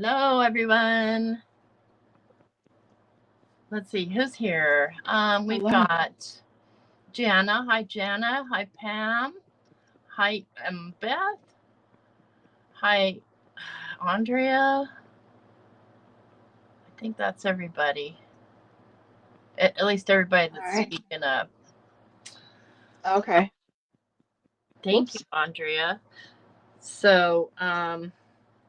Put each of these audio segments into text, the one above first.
Hello, everyone. Let's see who's here. We've Hello. got Jana. Hi, Jana. Hi, Pam. Hi, Beth. Hi, Andrea. I think that's everybody. At least everybody All that's right. speaking up. Okay. Thank you, Whoops. Andrea. So,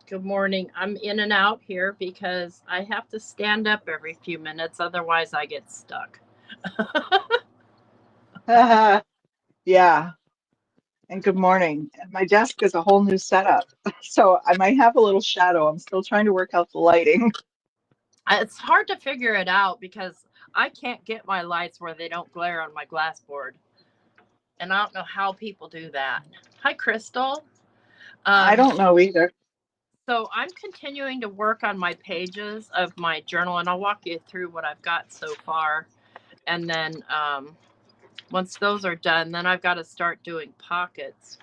good morning. I'm in and out here because I have to stand up every few minutes, otherwise, I get stuck. Yeah. And good morning. And my desk is a whole new setup. So I might have a little shadow. I'm still trying to work out the lighting. It's hard to figure it out because I can't get my lights where they don't glare on my glass board. And I don't know how people do that. Hi, Crystal. I Um, don't know either. so I'm continuing to work on my pages of my journal, and I'll walk you through what I've got so far. And then once those are done, then I've got to start doing pockets.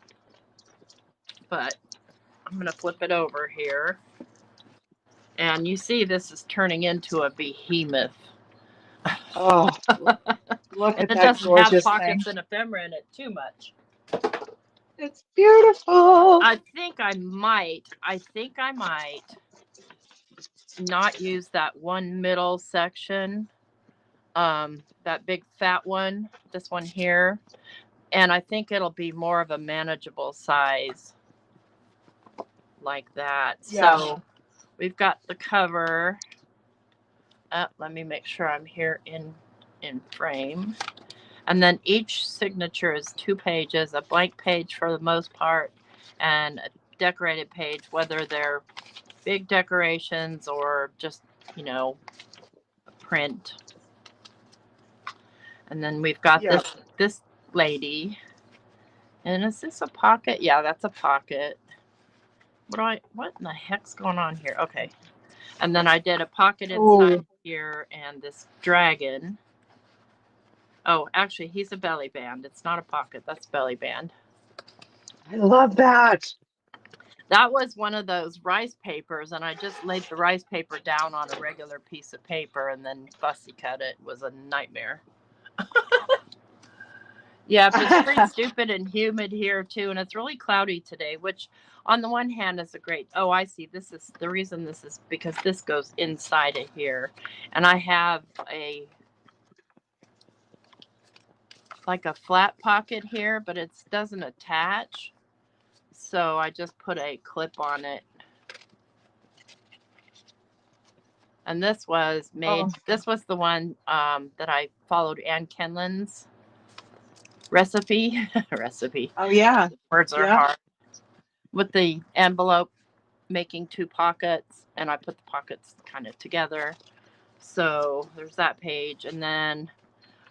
But I'm going to flip it over here. And you see this is turning into a behemoth. Oh, look And at it that doesn't have gorgeous thing. pockets and ephemera in it too much. It's beautiful. I think I might not use that one middle section, that big fat one, this one here. And I think it'll be more of a manageable size like that. Yeah. So we've got the cover. Let me make sure I'm here in frame. And then each signature is 2 pages, a blank page for the most part, and a decorated page, whether they're big decorations or just, you know, a print. And then we've got Yeah. this lady. And is this a pocket? Yeah, that's a pocket. What in the heck's going on here? Okay. And then I did a pocket inside Oh, here and this dragon. Oh, actually, he's a belly band. It's not a pocket. That's belly band. I love that. That was one of those rice papers, and I just laid the rice paper down on a regular piece of paper and then fussy cut it. It was a nightmare. Yeah, it's pretty stupid and humid here too, and it's really cloudy today, which on the one hand is a great. Oh, I see. This is the reason this is because this goes inside of here, and I have a like a flat pocket here, but it doesn't attach. So I just put a clip on it. And this was Oh, the one that I followed Ann Kenlin's recipe. Recipe. oh yeah. Words are Yeah. hard. With the envelope making 2 pockets, and I put the pockets kind of together. So there's that page. And then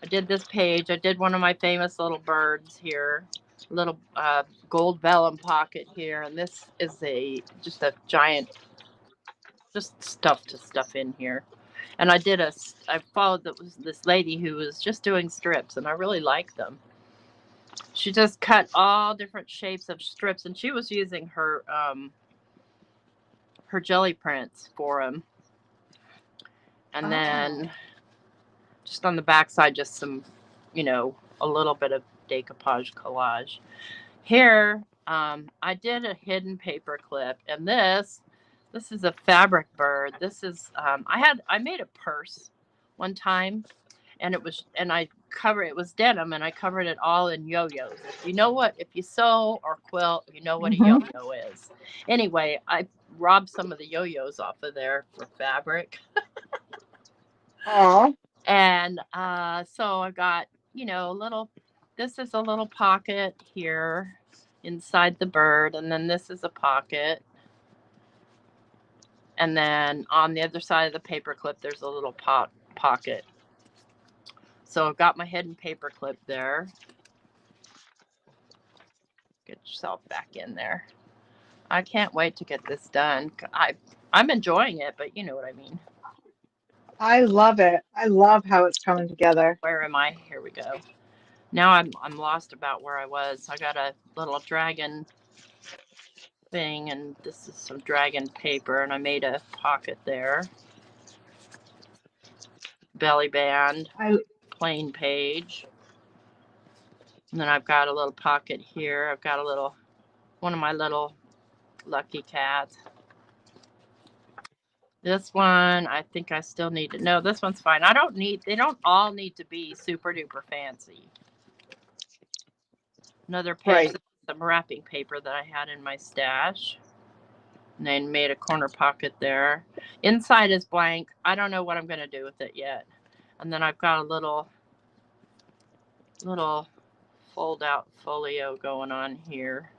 I did this page. I did one of my famous little birds here. Little gold vellum pocket here. And this is just a giant, just stuff to stuff in here. And I followed this lady who was just doing strips, and I really like them. She just cut all different shapes of strips, and she was using her jelly prints for them. And Oh. then just on the back side, just some, a little bit of decoupage collage. Here, I did a hidden paper clip, and this is a fabric bird. This is I made a purse one time, and it was denim, and I covered it all in yo-yos. If you sew or quilt, you know what a Mm-hmm. yo-yo is. Anyway, I robbed some of the yo-yos off of there for fabric. Oh. And so I got, this is a little pocket here inside the bird, and then this is a pocket. And then on the other side of the paper clip, there's a little pocket. So I've got my hidden paper clip there. Get yourself back in there. I can't wait to get this done. I'm enjoying it, but you know what I mean. I love it. I love how it's coming together. Where am I? Here we go. Now I'm lost about where I was. I got a little dragon thing, and this is some dragon paper, and I made a pocket there. Belly band, plain page. And then I've got a little pocket here. I've got a little, one of my little lucky cats. This one, I think I still need to, no, this one's fine. They don't all need to be super duper fancy. Another page, some wrapping paper that I had in my stash. And then made a corner pocket there. Inside is blank. I don't know what I'm going to do with it yet. And then I've got a little fold out folio going on here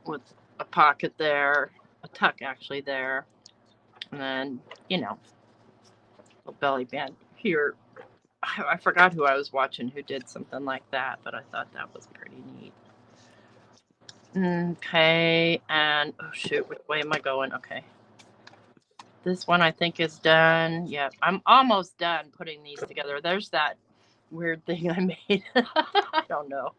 with a pocket there, a tuck actually there, and then, you know, a belly band here. I forgot who I was watching who did something like that, but I thought that was pretty neat. Okay, and oh shoot, which way am I going? Okay. This one I think is done. Yeah, I'm almost done putting these together. There's that weird thing I made. I don't know.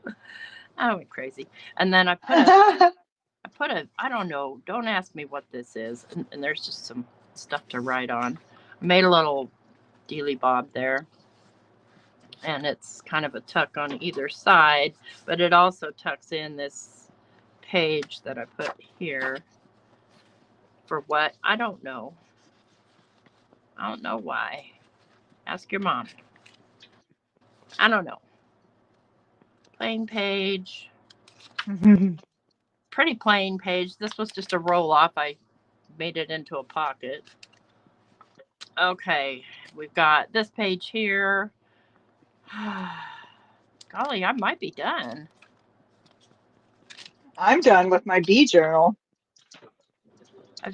I went crazy. And then I put a, I don't know, don't ask me what this is. And there's just some stuff to write on. I made a little dealy bob there. And it's kind of a tuck on either side, but it also tucks in this page that I put here. For what? I don't know. I don't know why. Ask your mom. I don't know. Plain page. Pretty plain page. This was just a roll off. I made it into a pocket. Okay, we've got this page here. Golly, I might be done. I'm done with my bee journal.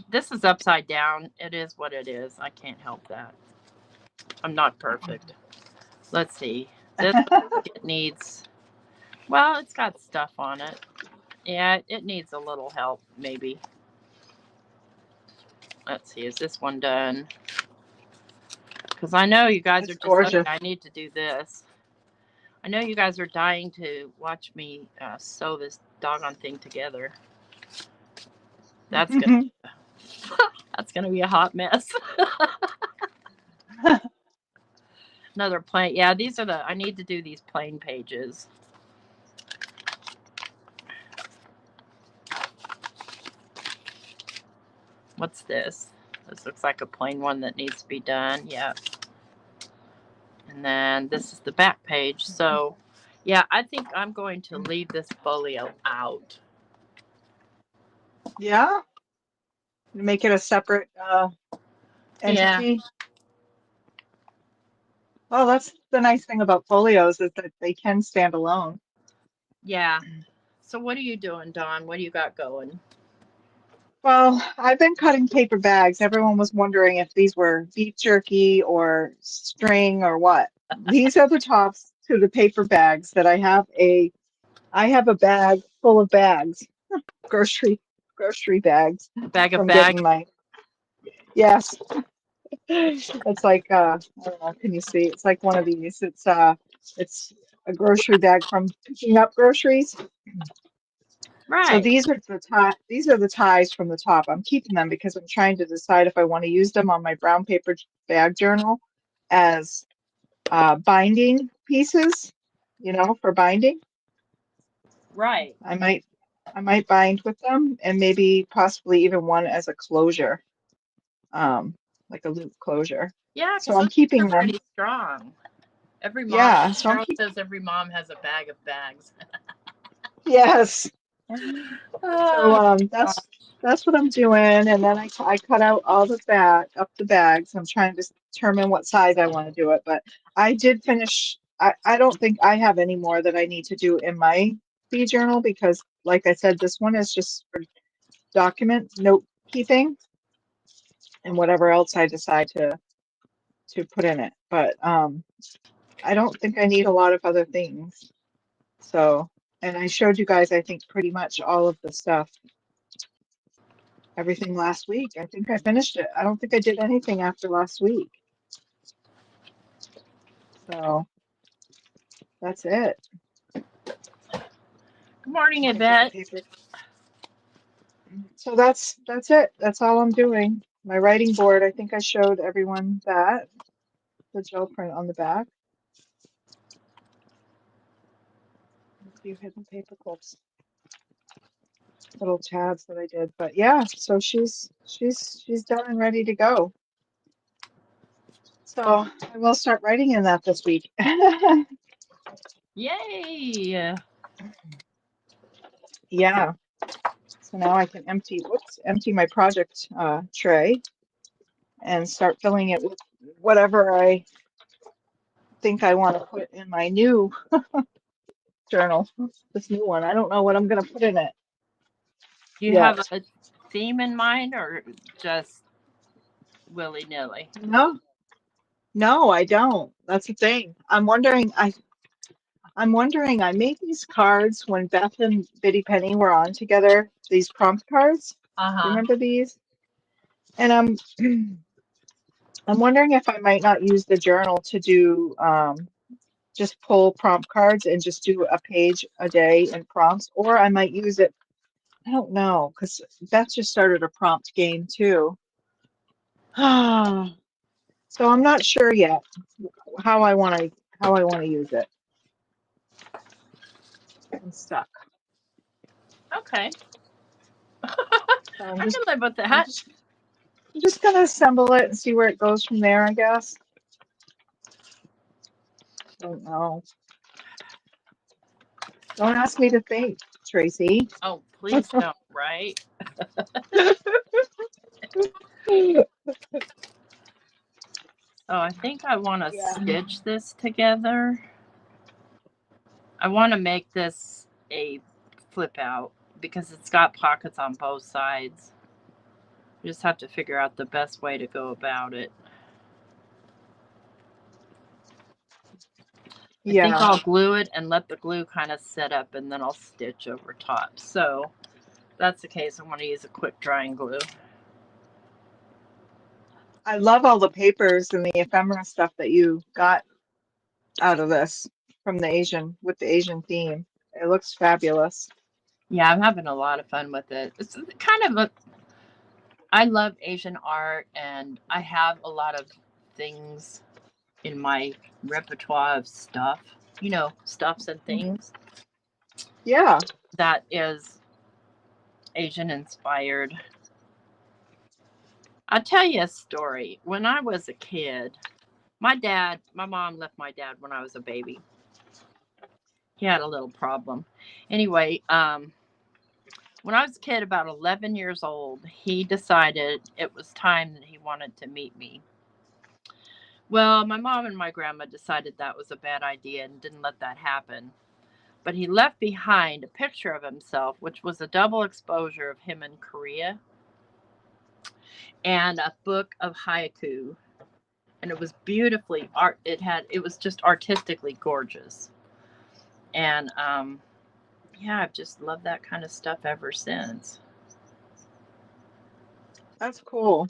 This is upside down. It is what it is. I can't help that. I'm not perfect. Let's see. This it needs, well, it's got stuff on it. Yeah, it needs a little help, maybe. Let's see. Is this one done? Because I know you guys are just gorgeous. I need to do this. I know you guys are dying to watch me sew this doggone thing together. That's gonna be a hot mess. Another plain. Yeah, these are I need to do these plain pages. What's this? This looks like a plain one that needs to be done. Yeah. And then this is the back page. So, yeah, I think I'm going to leave this folio out. Yeah? Make it a separate entity? Yeah. Well, that's the nice thing about folios is that they can stand alone. Yeah. So what are you doing, Dawn? What do you got going? Well, I've been cutting paper bags. Everyone was wondering if these were beef jerky or string or what. These are the tops to the paper bags that I have a bag full of bags, grocery bags. Bag of from bags. Getting my, yes. It's like I don't know, can you see? It's like one of these. It's a grocery bag from picking up groceries. Right. So these are the ties from the top. I'm keeping them because I'm trying to decide if I want to use them on my brown paper bag journal as binding pieces, for binding. Right. I might bind with them and maybe possibly even one as a closure, like a loop closure. Yeah. So I'm keeping them. Pretty strong. Every mom. Yeah. So says every mom has a bag of bags. Yes. So that's what I'm doing, and then I cut out all the bags. I'm trying to determine what size I want to do it, but I did finish. I don't think I have any more that I need to do in my bee journal because, like I said, this one is just for document note keeping and whatever else I decide to put in it. But I don't think I need a lot of other things. So, and I showed you guys, I think, pretty much all of the stuff. Everything last week. I think I finished it. I don't think I did anything after last week. So that's it. Good morning, Yvette. So that's it. That's all I'm doing. My writing board, I think I showed everyone that, the gel print on the back. A few hidden paper clips, little tabs that I did. But yeah, so she's done and ready to go. So I will start writing in that this week. Yay! Yeah. So now I can empty my project tray and start filling it with whatever I think I want to put in my new journal. This new one. I don't know what I'm going to put in it Do you have yet. a theme in mind or just willy nilly? No, no, I don't. That's the thing. I'm wondering, I made these cards when Beth and Biddy Penny were on together, these prompt cards. Uh Do you huh. remember these? And I'm wondering if I might not use the journal to do just pull prompt cards and just do a page a day in prompts, or I might use it. I don't know, because Beth just started a prompt game too. So I'm not sure yet how I want to use it. I'm stuck. Okay. So I can live with I'm that. just I'm just gonna assemble it and see where it goes from there, I guess. Don't know. Don't ask me to think, Tracy. Oh, please don't, right? So I think I want to Yeah. stitch this together. I want to make this a flip out because it's got pockets on both sides. You just have to figure out the best way to go about it. I think Yeah. I'll glue it and let the glue kind of set up and then I'll stitch over top. So if that's the case, I want to use a quick drying glue. I love all the papers and the ephemera stuff that you got out of this from the Asian with the Asian theme. It looks fabulous. Yeah, I'm having a lot of fun with it. It's kind of a, I love Asian art and I have a lot of things in my repertoire of stuff, stuffs and things Yeah. that is Asian inspired. I'll tell you a story. When I was a kid, my mom left my dad when I was a baby. He had a little problem. Anyway, when I was a kid, about 11 years old, he decided it was time that he wanted to meet me. Well, my mom and my grandma decided that was a bad idea and didn't let that happen. But he left behind a picture of himself, which was a double exposure of him in Korea, and a book of haiku. And it was beautifully art. It was just artistically gorgeous. And yeah, I've just loved that kind of stuff ever since. That's cool.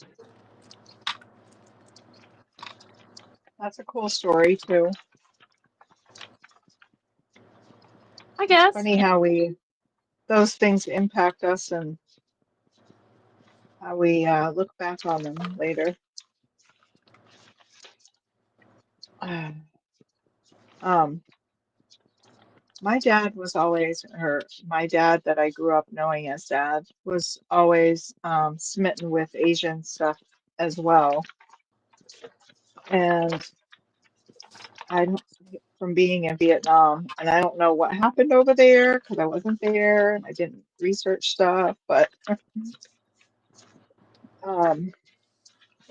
That's a cool story too. I It's guess. funny how those things impact us and how we look back on them later. Um, my dad was always, or my dad that I grew up knowing as dad was always smitten with Asian stuff as well. And I don't, from being in Vietnam, and I don't know what happened over there because I wasn't there and I didn't research stuff, but um,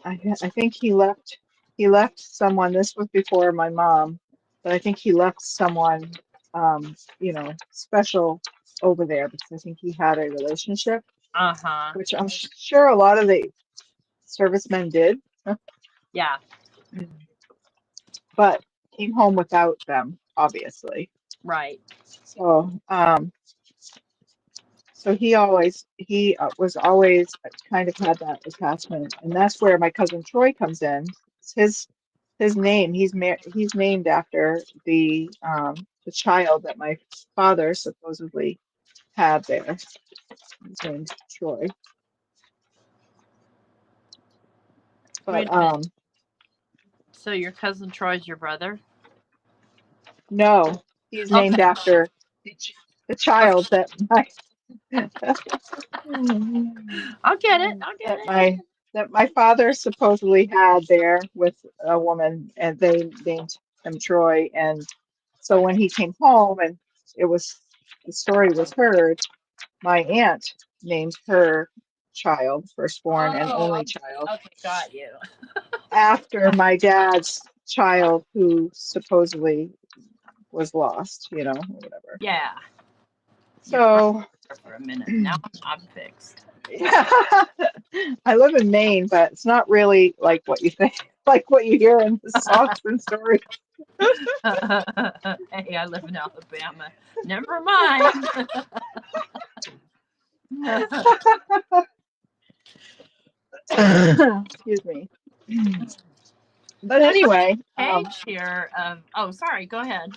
I think he left someone. This was before my mom, but I think he left someone special over there because I think he had a relationship, Uh huh. which I'm sure a lot of the servicemen did, Yeah. but came home without them, obviously. Right. So so he was always kind of had that attachment, and that's where my cousin Troy comes in. It's his name. He's named after the child that my father supposedly had there. His name's Troy. Wait But a minute. So your cousin Troy's your brother? no, he's named Okay. after the child that my I'll get it. I'll get that it. my father supposedly had there with a woman, and they named him Troy. And so when he came home, and it was the story was heard, my aunt named her child, firstborn and Oh, only okay. child, Okay, got you. after my dad's child, who supposedly was lost, or whatever. Yeah. Your brain So, there for a minute. Now I'm fixed. yeah, I live in Maine, but it's not really like what you think, like what you hear in the songs and stories. Hey, I live in Alabama. Never mind. Excuse me. But anyway, Page here of sorry, go ahead.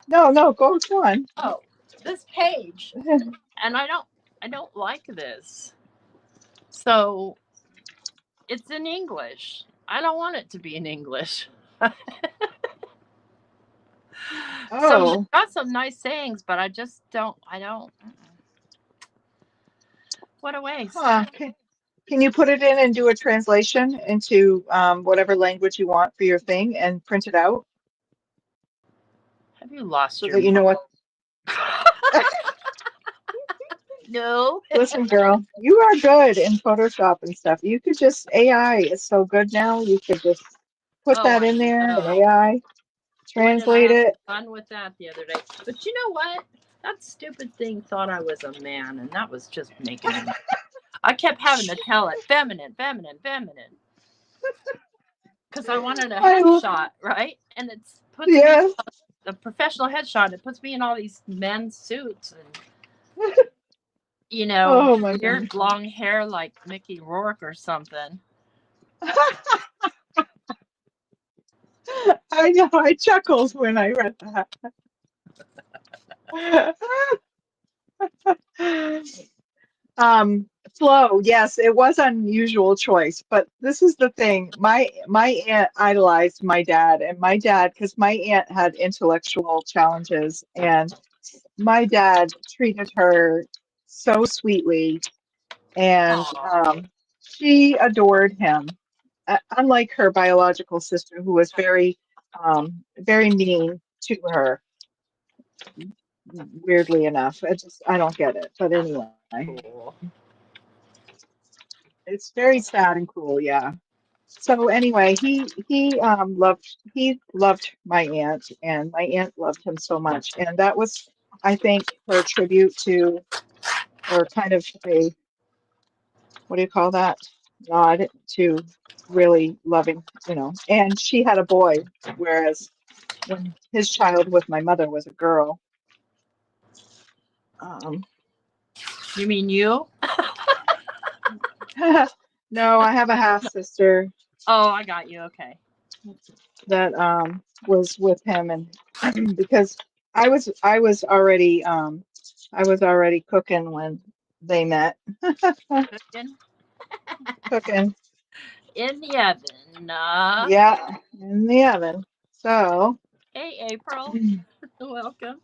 no, go on. Oh, this page. And I don't like this. So it's in English. I don't want it to be in English. So it's Oh, got some nice sayings, but I just don't. I don't. What a waste. huh. Can you put it in and do a translation into whatever language you want for your thing and print it out Have you lost so your that you know what? No. Listen, girl, you are good in Photoshop and stuff. You could just AI is so good now. You could just put Oh, that I in there and know. AI Boy, did I translate have some it. fun with that the other day. But you know what? That stupid thing thought I was a man, and that was just making me. I kept having to tell it feminine, feminine, feminine, because I wanted a I headshot, right? And it puts me yes. a professional headshot. It puts me in all these men's suits and Oh my God. weird long hair like Mickey Rourke or something. I know. I chuckled when I read that. Flow, yes, it was an unusual choice, but this is the thing. My aunt idolized my dad, and my dad, because my aunt had intellectual challenges, and my dad treated her so sweetly, and Oh, she adored him. Unlike her biological sister, who was very mean to her, weirdly enough. I don't get it, but anyway. cool. It's very sad and cruel, yeah. So anyway, he loved my aunt, and my aunt loved him so much, and that was, I think, her tribute to, or kind of a, what do you call that, nod to really loving, And she had a boy, whereas when his child with my mother was a girl. Um, You mean you? no, I have a half sister Oh, I got you. Okay. that was with him, and because I was already cooking when they met. Cooking Cooking, in the oven. yeah, in the oven. So, Hey, April. Welcome.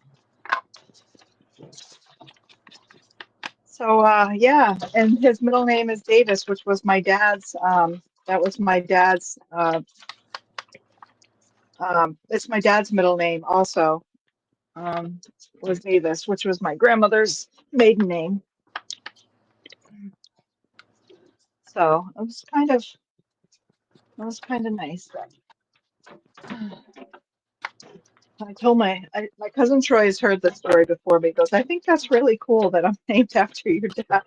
yeah, and his middle name is Davis, which was my dad's. That was my dad's. It's my dad's middle name also. Um, was Davis, which was my grandmother's maiden name. So it was kind of nice. My cousin Troy has heard this story before, but he goes, I think that's really cool that I'm named after your dad.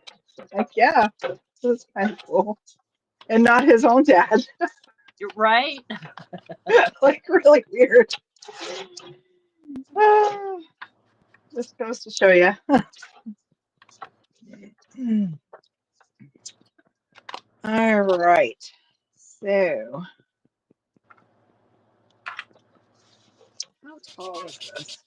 Like, yeah, that's kind of cool. And not his own dad. You're right. Like, really weird. Ah, just goes to show you. All right. So, how tall is this?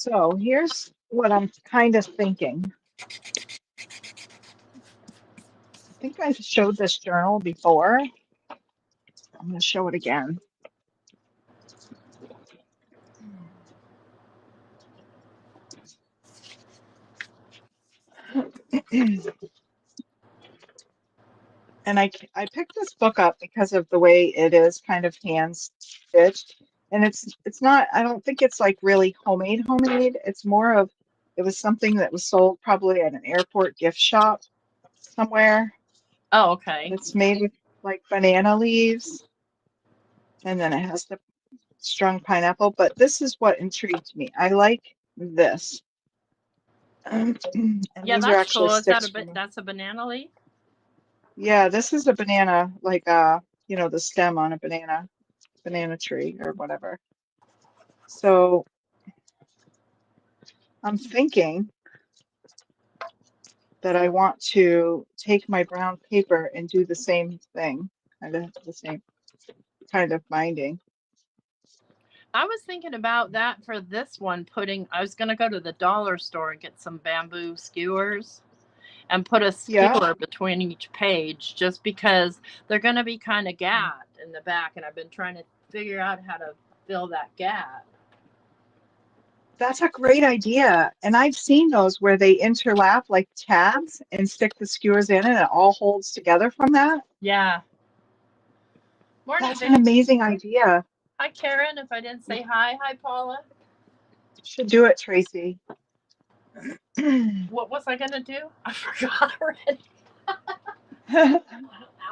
So here's what I'm kind of thinking. I think I've showed this journal before. I'm going to show it again. And I picked this book up because of the way it is kind of hand stitched. And it's not, I don't think it's like really homemade. It's more of, it was something that was sold probably at an airport gift shop somewhere. Oh, okay. And it's made with like banana leaves. And then it has the strung pineapple. But this is what intrigued me. I like this. And Yeah, these are that's actually cool. Is that sticks a bit? from, That's a banana leaf. yeah, this is a banana, like you know, the stem on a banana tree or whatever. So I'm thinking that I want to take my brown paper and do the same thing, kind of the same kind of binding. I was thinking about that for this one. I was gonna go to the dollar store and get some bamboo skewers and put a Yeah, skewer between each page, just because they're gonna be kind of gapped in the back, and I've been trying to figure out how to fill that gap. that's a great idea. And I've seen those where they interlap like tabs and stick the skewers in and it all holds together from that. Yeah. Morning, That's an babe. amazing idea. Hi, Karen. If I didn't say hi, hi, Paula. Should do it, Tracy. What was I gonna do? I forgot already.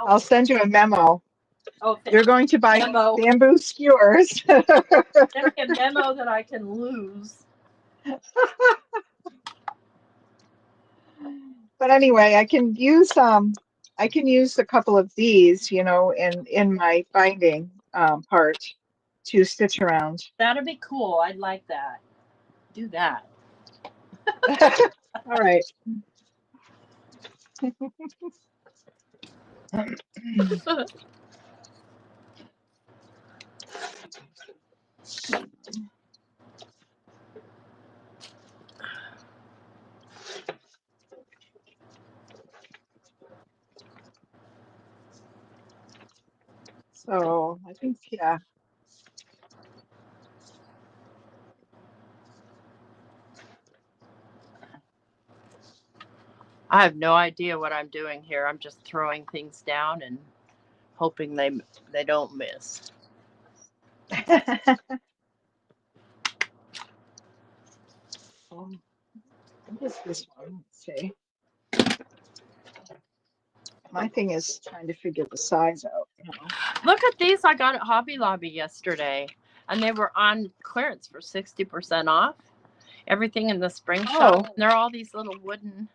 I'll send you a memo. Oh, You're going to buy memo. bamboo skewers. Send me a memo that I can lose. But anyway, I can use a couple of these, you know, in my binding part to stitch around. That'd be cool. I'd like that. Do that. All right. So I think, yeah. I have no idea what I'm doing here. I'm just throwing things down and hoping they don't miss. What is this one? Let's see. My thing is trying to figure the size out. You know? Look at these I got at Hobby Lobby yesterday, and they were on clearance for 60% off. Everything in the spring shop. And they're all these little wooden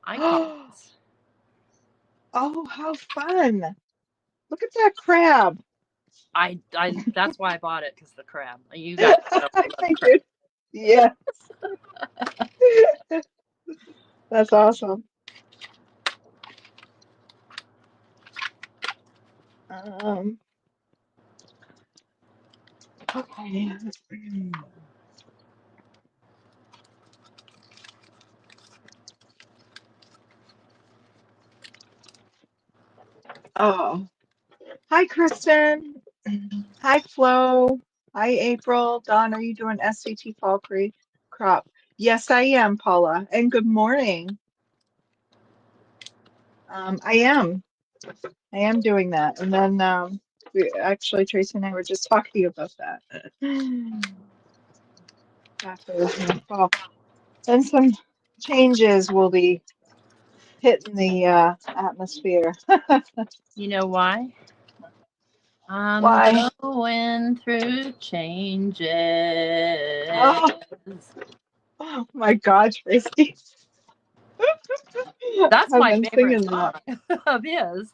icons. Oh, how fun. Look at that crab. I that's why I bought it, because the crab. You guys know I love Thank crab. you. Yes. That's awesome. Okay. Oh, hi, Kristen. Hi, Flo. Hi, April. Dawn, are you doing SCT fall crop? Yes, I am, Paula. And good morning. I am. I am doing that. And then actually, Tracy and I were just talking about that. After the fall. And some changes will be hitting the atmosphere. You know why? I'm Why? going through changes. Oh, oh my God, Tracy. That's I've my been favorite singing song that. of his.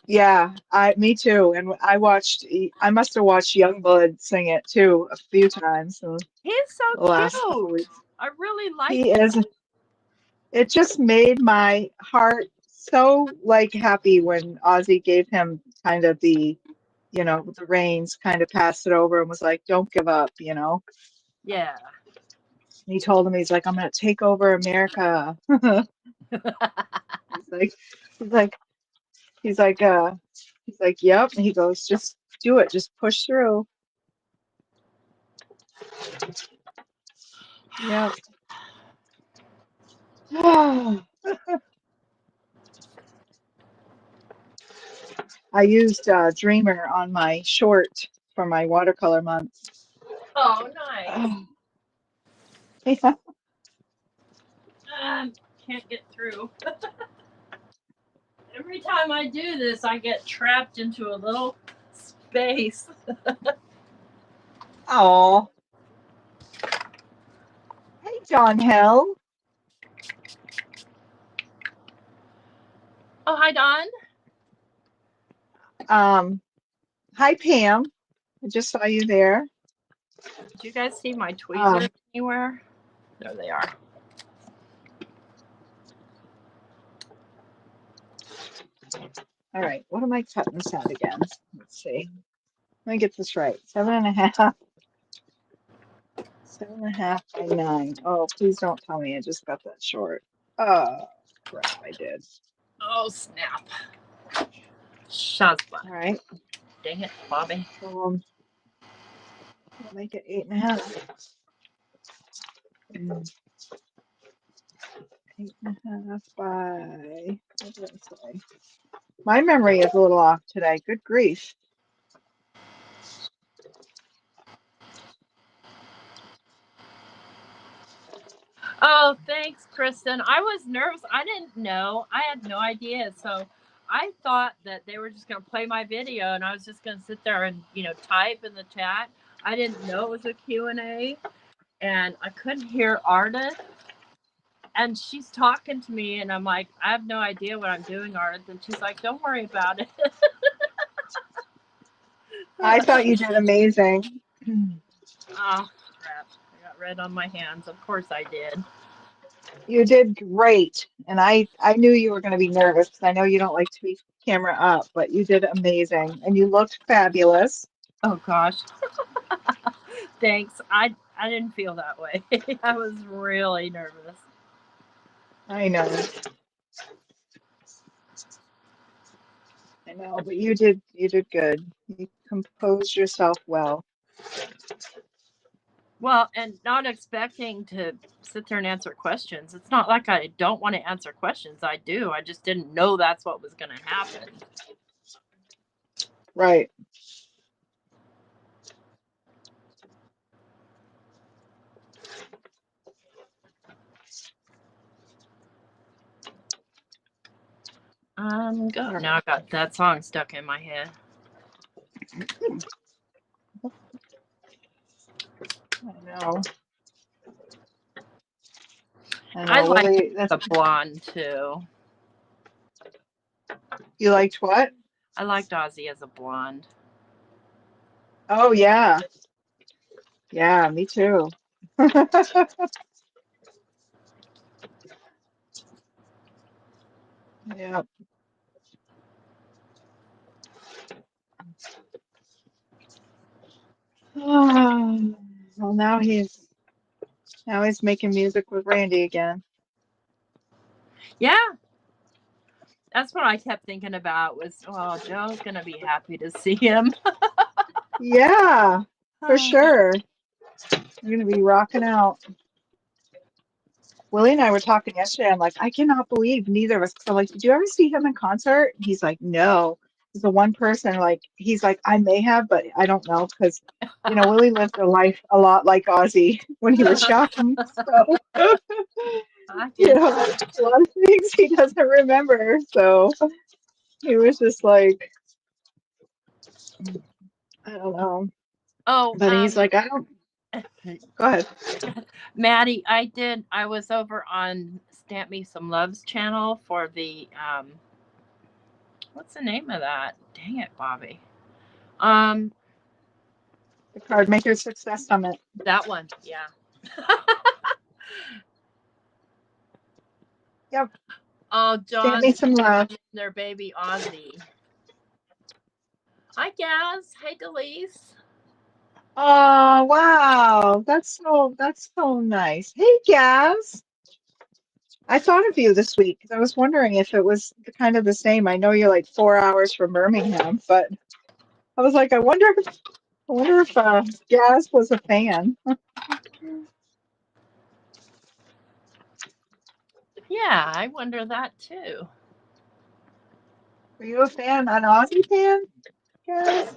Yeah, me too. And I must have watched Youngblood sing it too a few times in He's so the last couple cute. weeks. I really like He him. is, it just made my heart so like happy when Ozzy gave him kind of the, you know, the reins, kind of passed it over and was like, don't give up, you know. Yeah. He told him, he's like, I'm gonna take over America. He's like, he's like, he's like, he's like, yep. And he goes, just do it, just push through. Yep. I used Dreamer on my short for my watercolor month. Oh, nice. Yeah. Can't get through. Every time I do this, I get trapped into a little space. Oh. Hey, John Hill. Oh, hi, Dawn. Hi, Pam. I just saw you there. Did you guys see my tweezers anywhere? There they are. All right, what am I cutting this out again? Let's see. Let me get this right. 7.5. 7.5 by 9. Oh, please don't tell me I just got that short. Oh, crap, I did. Oh, snap. Shazba. All right. Dang it, Bobby. I'll make it 8.5. 8.5 by, what did I say? My memory is a little off today. Good grief. Oh, thanks, Kristen. I was nervous. I didn't know. I had no idea. So I thought that they were just going to play my video and I was just going to sit there and, type in the chat. I didn't know it was a Q&A and I couldn't hear Artist. And she's talking to me and I'm like, I have no idea what I'm doing, Artist. And she's like, don't worry about it. I thought you did amazing. Oh, crap. I got red on my hands. Of course I did. You did great. And I knew you were going to be nervous because I know you don't like to be camera up, but you did amazing. And you looked fabulous. Oh, gosh. Thanks. I didn't feel that way. I was really nervous. I know. I know, but you did good. You composed yourself well. Well, and not expecting to sit there and answer questions. It's not like I don't want to answer questions. I do. I just didn't know that's what was going to happen. Right. Now I got that song stuck in my head. I know. I like Really, the blonde too. You liked what? I liked Ozzy as a blonde. Oh yeah. Yeah, me too. Yeah. Well, now he's making music with Randy again. Yeah. That's what I kept thinking about was, oh, Joe's going to be happy to see him. Yeah, for sure. We're going to be rocking out. Willie and I were talking yesterday. I'm like, I cannot believe neither of us. So like, did you ever see him in concert? He's like, no. He's the one person, like, he's like, I may have, but I don't know. Because, Willie lived a life a lot like Ozzy when he was young. So, a lot of things he doesn't remember. So he was just like, I don't know. Oh, But he's like, I don't. Go ahead. Maddie, I was over on Stamp Me Some Love's channel for the, what's the name of that? Dang it, Bobby. The Card Maker Success Summit. That one, yeah. Yep. Oh, John, Stamp Me Some Love. Their baby Ozzy. Hi, Gaz. Hey, Delise. Oh, wow. That's so nice. Hey, Gaz. I thought of you this week because I was wondering if it was kind of the same. I know you're like 4 hours from Birmingham, but I was like, I wonder if Gaz was a fan. Yeah, I wonder that too. Were you a fan, an Aussie fan, Gaz?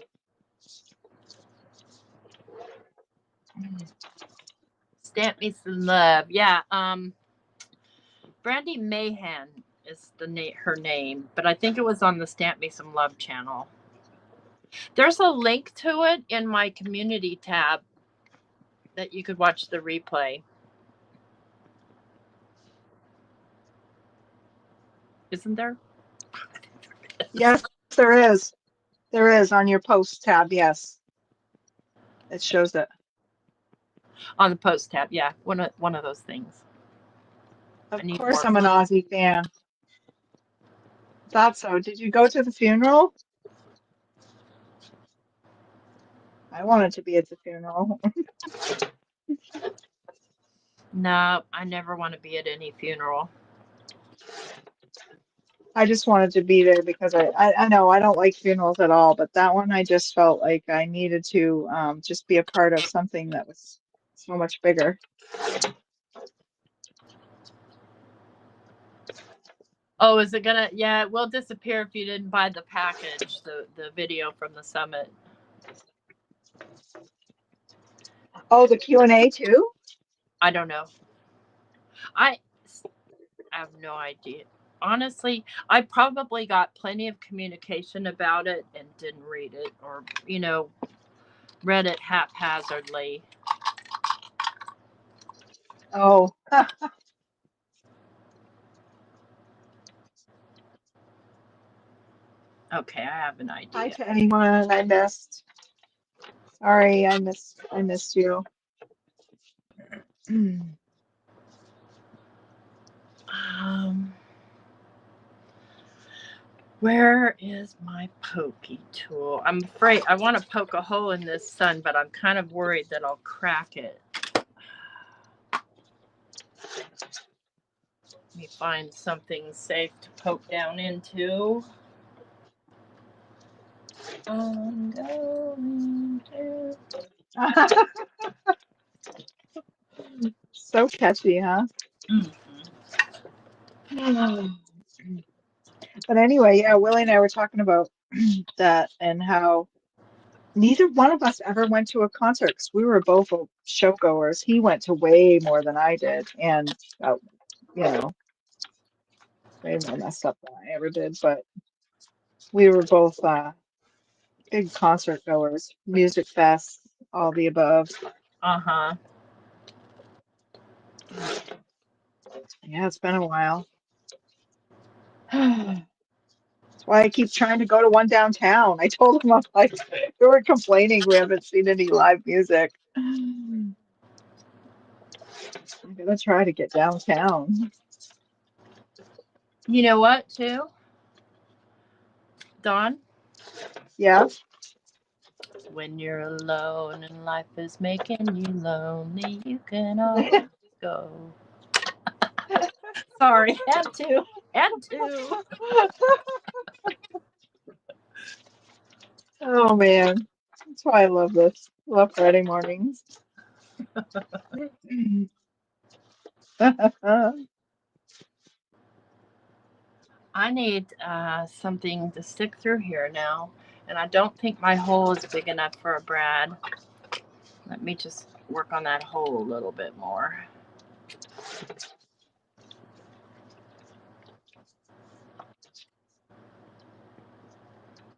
Stamp me some love. Yeah, Brandy Mayhem is her name, but I think it was on the Stamp Me Some Love channel. There's a link to it in my community tab that you could watch the replay. Isn't there? Yes, there is. There is on your post tab. Yes, it shows it. On the post tab, yeah. One of those things. I Of need course, more. I'm an Aussie fan. Thought so. Did you go to the funeral? I wanted to be at the funeral. No, I never want to be at any funeral. I just wanted to be there because I know I don't like funerals at all, but that one I just felt like I needed to just be a part of something that was so much bigger. Oh, is it gonna? Yeah, it will disappear if you didn't buy the package, the video from the summit. Oh, the Q&A too? I don't know. I have no idea. Honestly, I probably got plenty of communication about it and didn't read it, or read it haphazardly. Oh, Okay, I have an hi idea. to anyone I missed. Sorry, I missed you. Um, where is my pokey tool? I'm afraid I want to poke a hole in this sun, but I'm kind of worried that I'll crack it. Let me find something safe to poke down into. I'm going to. So catchy, huh? Mm-hmm. But anyway, yeah, Willie and I were talking about that and how neither one of us ever went to a concert because we were both show goers. He went to way more than I did, and you know, way more messed up than I ever did. But we were both big concert goers, music fests, all the above. Uh-huh. Yeah, it's been a while. That's why I keep trying to go to one downtown. I told him, I'm like, we were complaining we haven't seen any live music. I'm gonna try to get downtown. You know what, too? Dawn? Yeah. When you're alone and life is making you lonely, you can always go. Sorry, had to. Had to. Oh man, that's why I love this. Love Friday mornings. I need something to stick through here now, and I don't think my hole is big enough for a brad. Let me just work on that hole a little bit more.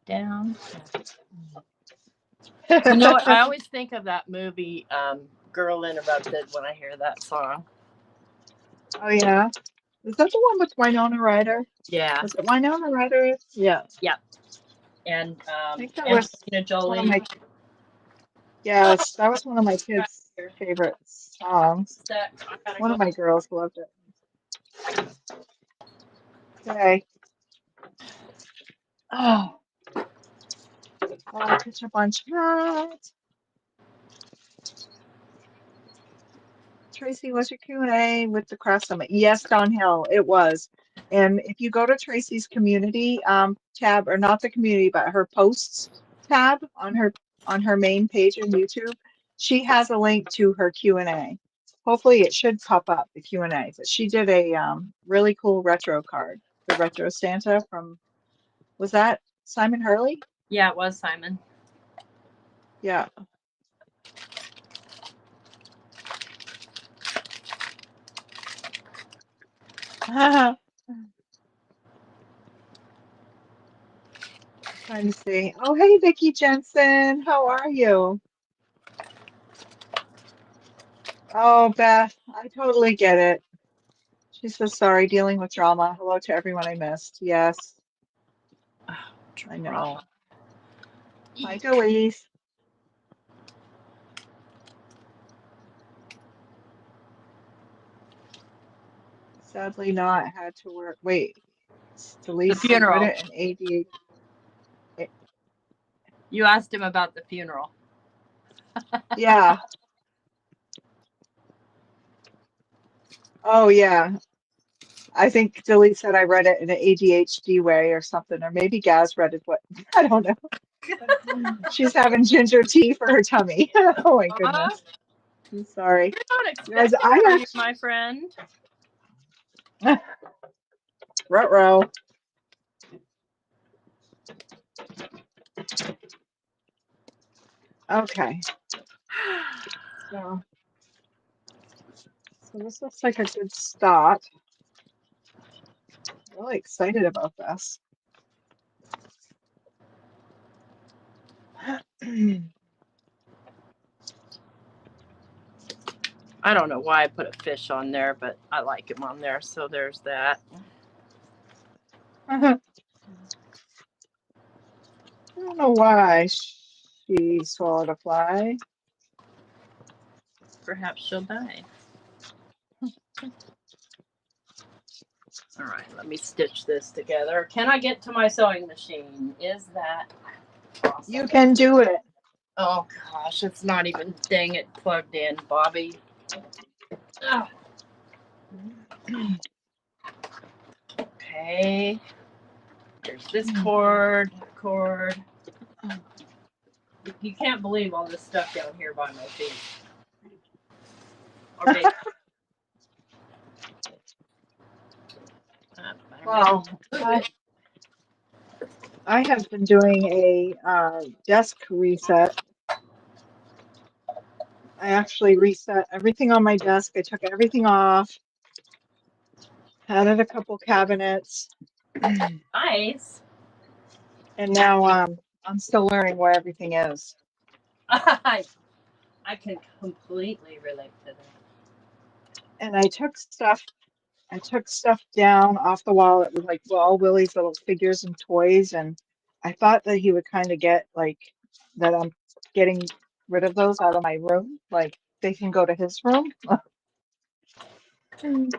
Down. You know what? I always think of that movie, Girl Interrupted, when I hear that song. Oh yeah, is that the one with Winona Ryder? Yeah. Was it Winona Ryder? Yeah, Yeah. And I think that was Angelina one of Jolie. my yes, that was one of my kids' favorite songs. I gotta One go. of my girls loved it. Okay. Oh, I'll catch up on chat. Tracy, was your Q&A with the Craft Summit? Yes, Don Hill, it was. And if you go to Tracy's community tab, or not the community, but her posts tab on her main page on YouTube, she has a link to her Q&A. Hopefully it should pop up, the Q&A. But she did a really cool retro card, the retro Santa from, was that Simon Hurley? Yeah, it was Simon. Yeah. Trying to see. Oh, hey, Vicki Jensen. How are you? Oh, Beth, I totally get it. She's so sorry dealing with drama. Hello to everyone I missed. Yes, I know. Hi, Delise. Sadly not. Had to work. Wait, The Delise said funeral. Reddit and AD. You asked him about the funeral. Yeah. Oh, yeah. I think Delise said I read it in an ADHD way or something, or maybe Gaz read it. What? I don't know. She's having ginger tea for her tummy. Oh my goodness. I'm sorry. I don't Guys, expect it from you, my friend. Ruh-roh. Okay. So this looks like a good start. Really excited about this. I don't know why I put a fish on there, but I like him on there, so there's that. I don't know why she swallowed a fly. Perhaps she'll die. All right, let me stitch this together. Can I get to my sewing machine? Is that possible? You can do it. Oh gosh, it's not even, dang it, plugged in, Bobby. Oh. Okay. There's this cord. You can't believe all this stuff down here by my feet. Okay. Well, I have been doing a desk reset. I actually reset everything on my desk. I took everything off, added a couple cabinets. Nice. And now I'm still learning where everything is. I can completely relate to that. And I took stuff down off the wall. It was like all Willie's little figures and toys, and I thought that he would kind of get like that I'm getting rid of those out of my room, like they can go to his room. And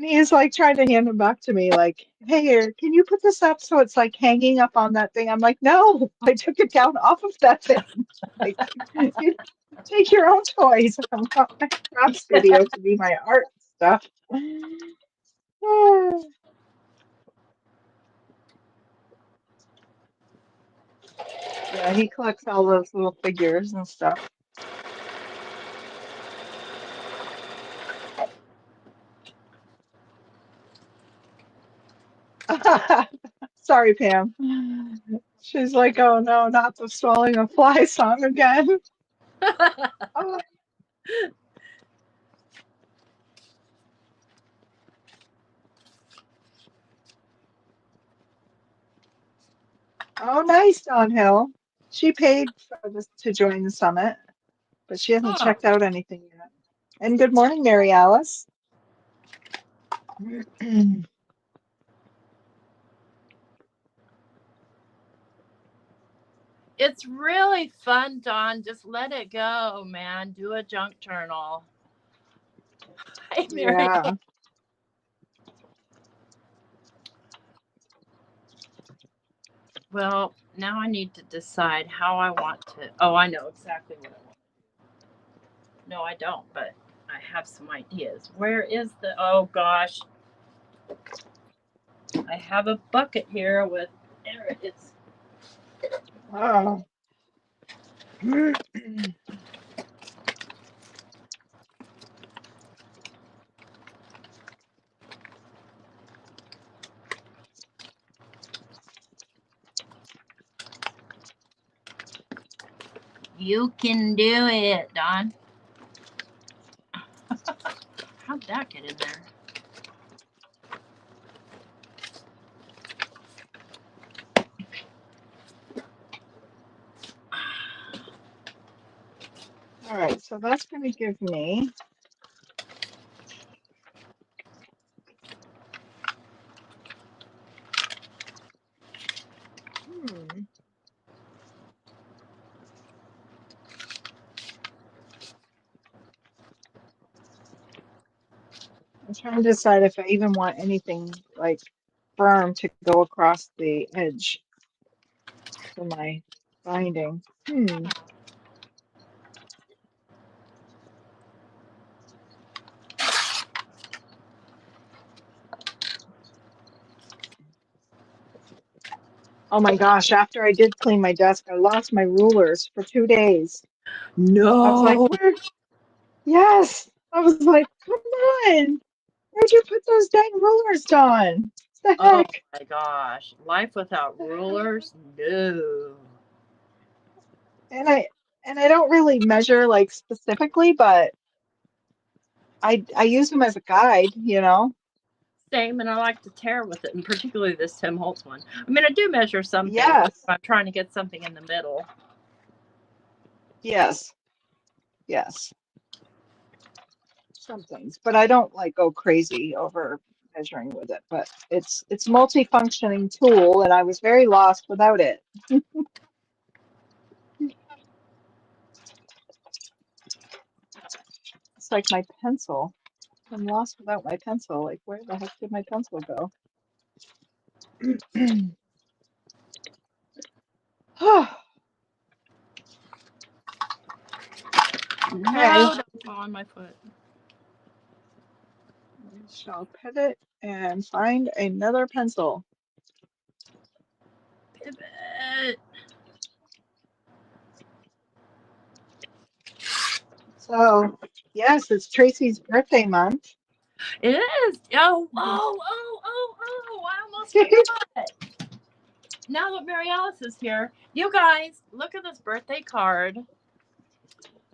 he is like trying to hand them back to me, like, hey, here, can you put this up so it's like hanging up on that thing? I'm like, no, I took it down off of that thing. Like, you take your own toys. I want my craft studio to be my art stuff. Yeah, he collects all those little figures and stuff. Sorry, Pam. She's like, oh no, not the swallowing a fly song again. Oh. Oh, nice, Dawn Hill. She paid for this to join the summit, but she hasn't checked out anything yet. And good morning, Mary Alice. It's really fun, Dawn. Just let it go, man. Do a junk journal. Hi, Mary. Yeah. Well, now I need to decide how I want to. Oh, I know exactly what I want. No, I don't, but I have some ideas. Where is the, oh gosh. I have a bucket here with, there it is. Oh. You can do it, Dawn. How'd that get in there? All right, so that's going to give me I'm trying to decide if I even want anything like firm to go across the edge for my binding. Oh my gosh, after I did clean my desk, I lost my rulers for 2 days. I was like, No. where? Yes. I was like, come on. Where'd you put those dang rulers, Dawn? What the Oh heck? my gosh. Life without rulers? No. And I don't really measure like specifically, but I use them as a guide, you know? Same, and I like to tear with it, and particularly this Tim Holtz one. I mean, I do measure some things, like Yes. if I'm trying to get something in the middle. Yes. Yes. Some things, but I don't like go crazy over measuring with it. But it's multi-functioning tool, and I was very lost without it. It's like my pencil. I'm lost without my pencil. Like, where the heck did my pencil go? Okay, No, don't fall on my foot. I shall pivot and find another pencil. Pivot. So, yes, it's Tracy's birthday month. It is. Oh, I almost forgot. Now that Mary Alice is here, you guys, look at this birthday card.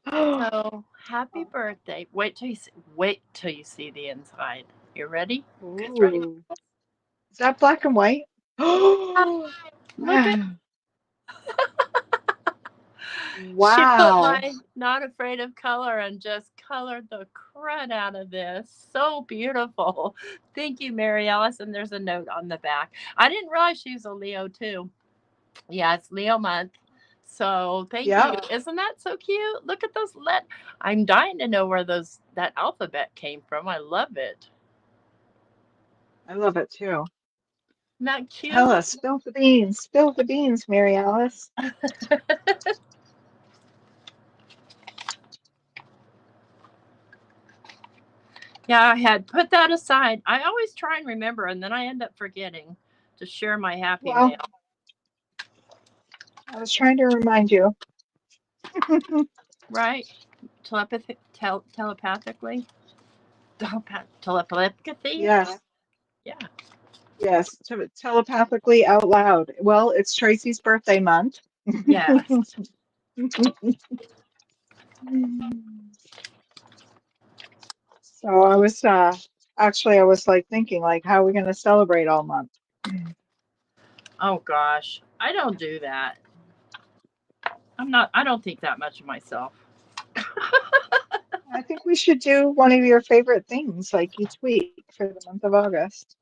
So, happy birthday. Wait till you see the inside. You ready? You guys ready? Ooh, is that black and white? Oh, Look at She put wow. my Not Afraid of Color and just colored the crud out of this. So beautiful. Thank you, Mary Alice. And there's a note on the back. I didn't realize she's a Leo too. Yeah, it's Leo month. So thank you. Yep, Isn't that so cute? Look at those I'm dying to know where that alphabet came from. I love it. I love it too. Isn't that Tell cute? us, spill the beans, Mary Alice. Yeah, I had put that aside. I always try and remember, and then I end up forgetting to share my happy Well, mail. I was trying to remind you. Right? Telepathically? Telepathy? Yes, Yeah. yes, telepathically out loud. Well, it's Tracy's birthday month. Yes. So I was actually I was like thinking like how are we going to celebrate all month? Oh gosh. I don't do that. I don't think that much of myself. I think we should do one of your favorite things like each week for the month of August.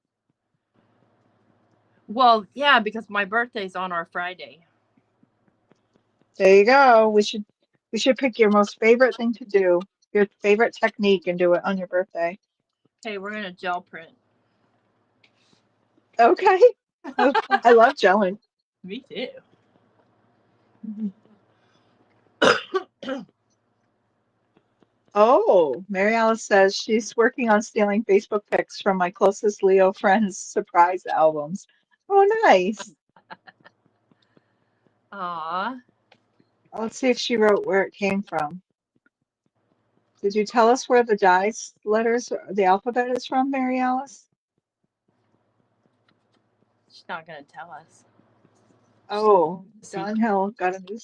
Well, yeah, because my birthday's on our Friday. There you go. We should pick your most favorite thing to do, your favorite technique, and do it on your birthday. Hey, we're gonna gel print. Okay. I love gelling. Me too. Oh, Mary Alice says she's working on stealing Facebook pics from my closest Leo friends' surprise albums. Oh, nice. Aw. Let's see if she wrote where it came from. Did you tell us where the dice letters, the alphabet is from, Mary Alice? She's not going to tell us. Oh, Secret. Dawn Hill got a new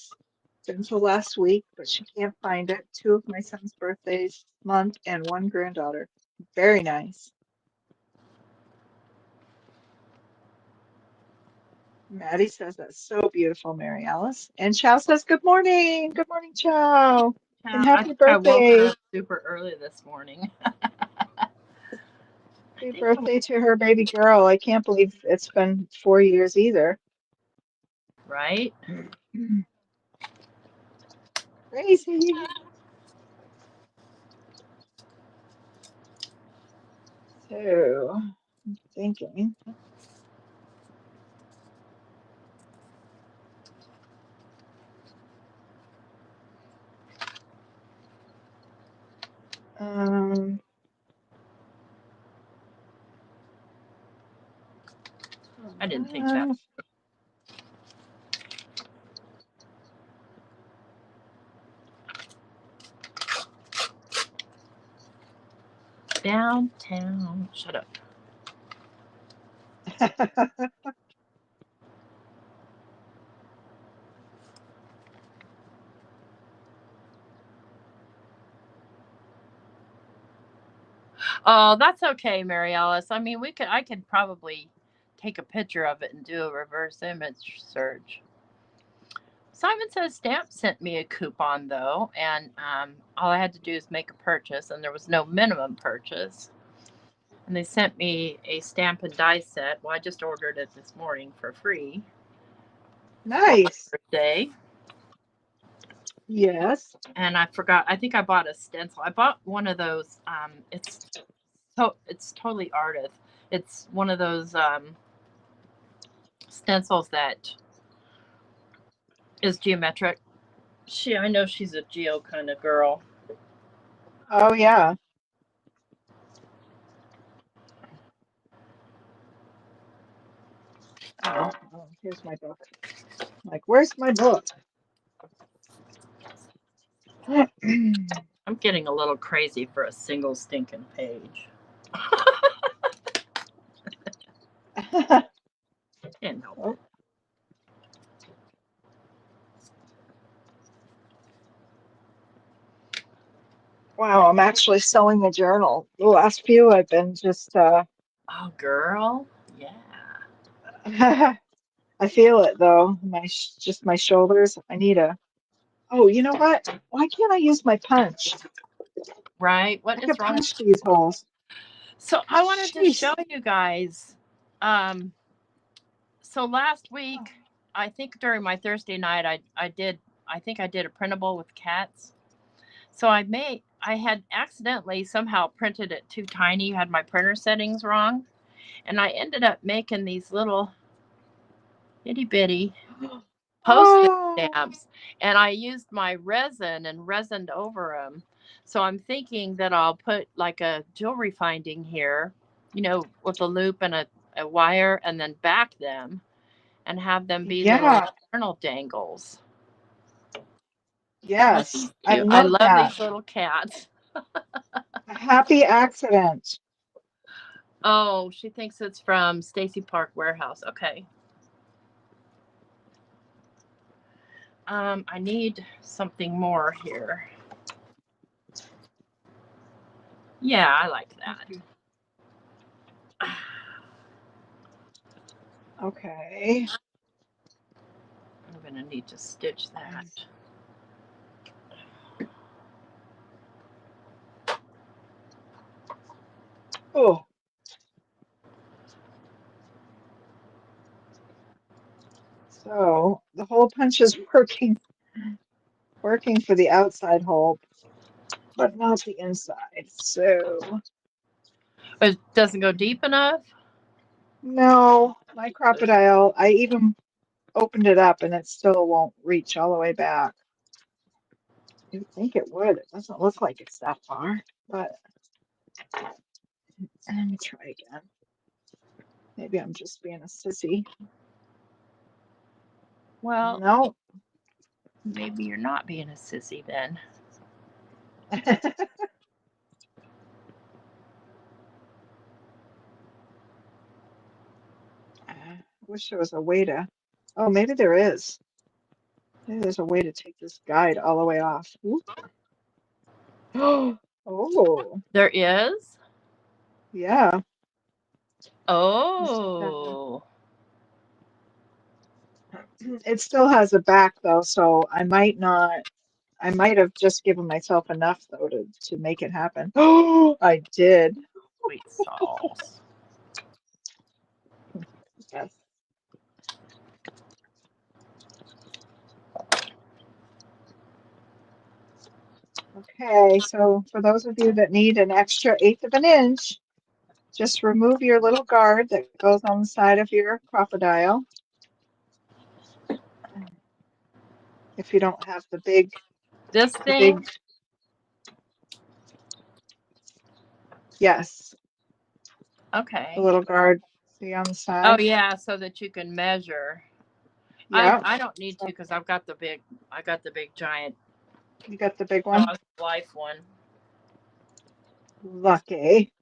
stencil last week, but she can't find it. Two of my son's birthdays month and one granddaughter. Very nice. Maddie says that's so beautiful, Mary Alice. And Chow says good morning. Good morning, Chow. And Yeah, I happy think I woke her birthday. up super early this morning. I Happy think I, birthday to her baby girl. I can't believe it's been 4 years either. right? Crazy. So, thinking. Um, I didn't think that. Downtown. Shut up. Oh, that's okay, Mary Alice. I mean, I could probably take a picture of it and do a reverse image search. Simon Says Stamp sent me a coupon though, and all I had to do is make a purchase, and there was no minimum purchase. And they sent me a stamp and die set. Well, I just ordered it this morning for free for my Nice. birthday. Yes. And I forgot. I think I bought a stencil. I bought one of those. It's totally artist. It's one of those stencils that is geometric. I know she's a geo kind of girl. Oh, yeah. Oh, here's my book. Like, where's my book? I'm getting a little crazy for a single stinking page. Can't help Oh, it. wow, I'm actually selling the journal. The last few I've been just Oh, girl. Yeah. I feel it though. Just my shoulders. I need a. Oh, you know what? Why can't I use my punch? Right? I What is could wrong? punch these holes. So I wanted to show Jeez. you guys. Um, so last week, I think during my Thursday night, I think I did a printable with cats. So I had accidentally somehow printed it too tiny, had my printer settings wrong, and I ended up making these little itty bitty postage Oh, stamps, and I used my resin and resined over them. So I'm thinking that I'll put like a jewelry finding here, with a loop and a wire, and then back them and have them be little yeah. journal dangles. Yes. I Cute. I love love that. these little cats. A happy accident. Oh, she thinks it's from Stacy Park Warehouse. Okay. I need something more here. Yeah, I like that. Okay. Okay. I'm gonna need to stitch that. Oh, so the hole punch is working for the outside hole, but not the inside. So It doesn't go deep enough. no, my crocodile, I even opened it up and it still won't reach all the way back. You'd think it would. It doesn't look like it's that far, but let me try again. Maybe I'm just being a sissy. Well, No. maybe you're not being a sissy then. I wish there was a way to. Oh, maybe there is. Maybe there's a way to take this guide all the way off. Oh, There is? yeah. Oh. It still has a back though, so I might not. I might have just given myself enough though to make it happen. Oh, I did. Sweet sauce. Yes. Okay, so for those of you that need an extra 1/8 of an inch, just remove your little guard that goes on the side of your crocodile. If you don't have the big, This the thing? big, yes, the Okay. little guard, see on the Oh side? yeah, so that you can measure. Yeah, I don't need to so because I got the big giant you got the big one? Jaws Life one Lucky.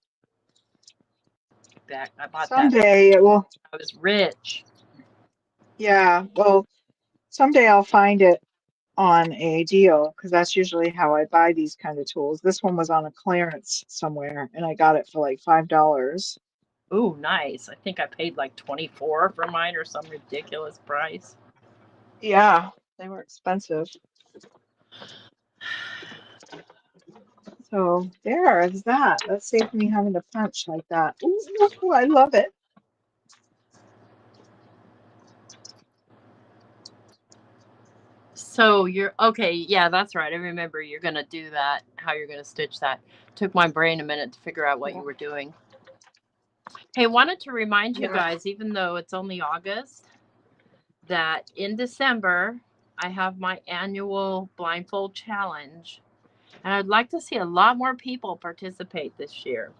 back. I bought that. Someday it will, I was rich. yeah, well, someday I'll find it on a deal because that's usually how I buy these kind of tools. This one was on a clearance somewhere and I got it for like $5. Ooh, nice. I think I paid like 24 for mine or some ridiculous price. Yeah, they were expensive. So there is that. That saved me having to punch like that. Ooh, I love it. So you're okay. Yeah, that's right. I remember you're going to do that, how you're going to stitch that. Took my brain a minute to figure out what you Yeah. were doing. Hey, wanted to remind you Yeah. guys, even though it's only August, that in December, I have my annual blindfold challenge. And I'd like to see a lot more people participate this year.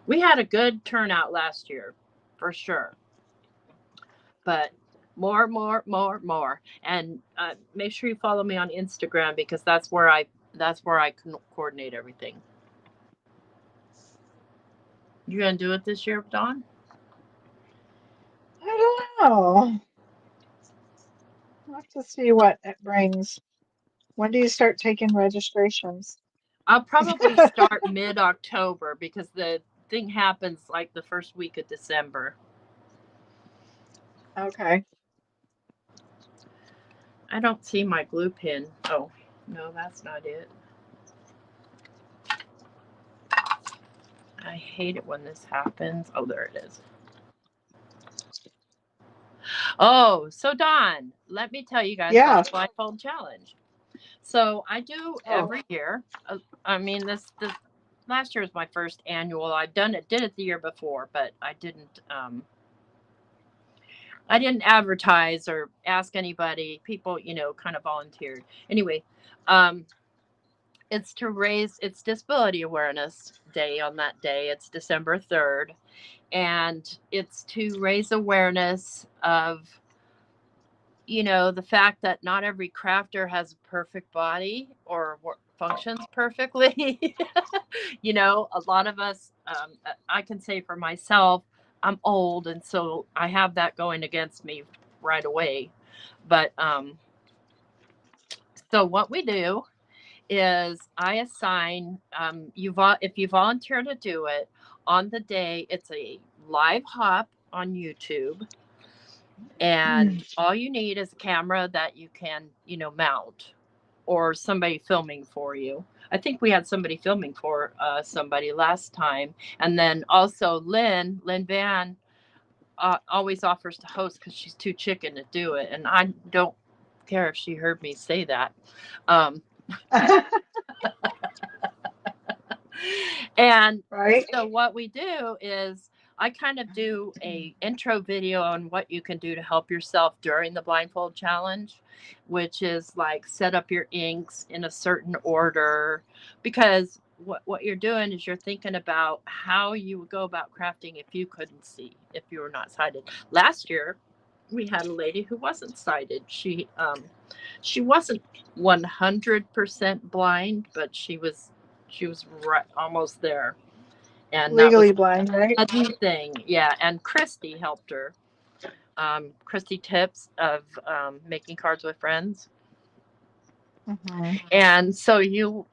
We had a good turnout last year, for sure. But more. And make sure you follow me on Instagram because that's where I coordinate everything. You gonna do it this year, Dawn? I don't know. I'll have to see what it brings. When do you start taking registrations? I'll probably start mid-October because the thing happens like the first week of December. Okay. I don't see my glue pin. Oh, no, that's not it. I hate it when this happens. Oh, there it is. Oh, so Dawn, let me tell you guys Yeah. about the blindfold challenge. So I do Oh. every year. I mean, this last year was my first annual. Did it the year before, but I didn't advertise or ask anybody. People, kind of volunteered. Anyway, it's Disability Awareness Day on that day. It's December 3rd. And it's to raise awareness of, the fact that not every crafter has a perfect body or functions perfectly. A lot of us, I can say for myself, I'm old, and so I have that going against me right away. But so what we do is I assign if you volunteer to do it on the day. It's a live hop on YouTube, and all you need is a camera that you can mount, or somebody filming for you. I think we had somebody filming for somebody last time. And then also Lynn Van always offers to host because she's too chicken to do it, and I don't care if she heard me say that. And Right. so what we do is I kind of do a intro video on what you can do to help yourself during the blindfold challenge, which is like set up your inks in a certain order, because what you're doing is you're thinking about how you would go about crafting if you couldn't see, if you were not sighted. Last year we had a lady who wasn't sighted. She wasn't 100% blind, but she was right almost there. And that was Legally blind, right? a new thing. Yeah. And Christy helped her. Christy Tips of Making Cards with Friends. Mm-hmm. And so you've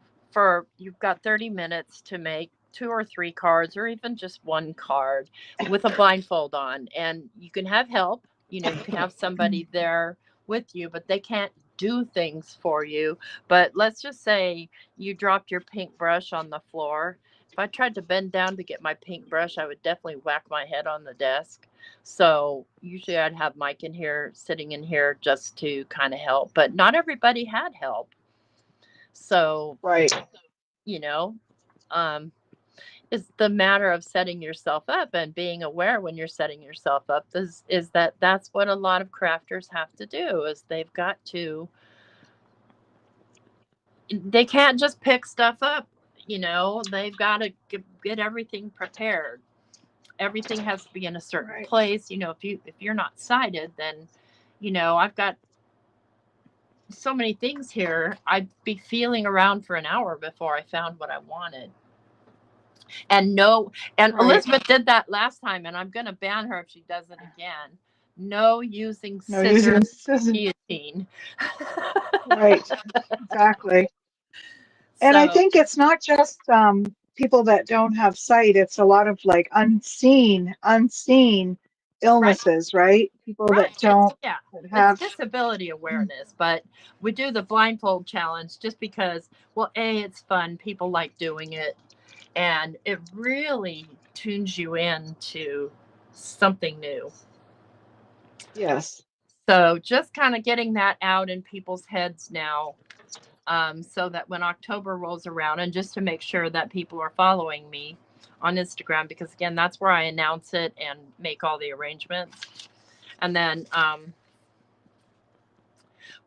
got 30 minutes to make 2 or 3 cards, or even just one card with a blindfold on. And you can have help. You know, you can have somebody there with you, but they can't do things for you. But let's just say you dropped your pink brush on the floor. If I tried to bend down to get my pink brush, I would definitely whack my head on the desk. So usually I'd have Mike in here, sitting in here, just to kind of help. But not everybody had help. So, Right. you know, um, it's the matter of setting yourself up and being aware when you're setting yourself up is that that's what a lot of crafters have to do, is they can't just pick stuff up, they've got to get everything prepared. Everything has to be in a certain place. If you're not sighted, then, I've got so many things here. I'd be feeling around for an hour before I found what I wanted. And Elizabeth did that last time, and I'm going to ban her if she does it again. No using scissors, guillotine. Right, exactly. And I think it's not just people that don't have sight. It's a lot of like unseen illnesses, right? People that don't have. It's disability awareness, but we do the blindfold challenge just because, well, it's fun. People like doing it, and it really tunes you into something new. Yes. So just kind of getting that out in people's heads now, so that when October rolls around, and just to make sure that people are following me on Instagram, because again, that's where I announce it and make all the arrangements. And then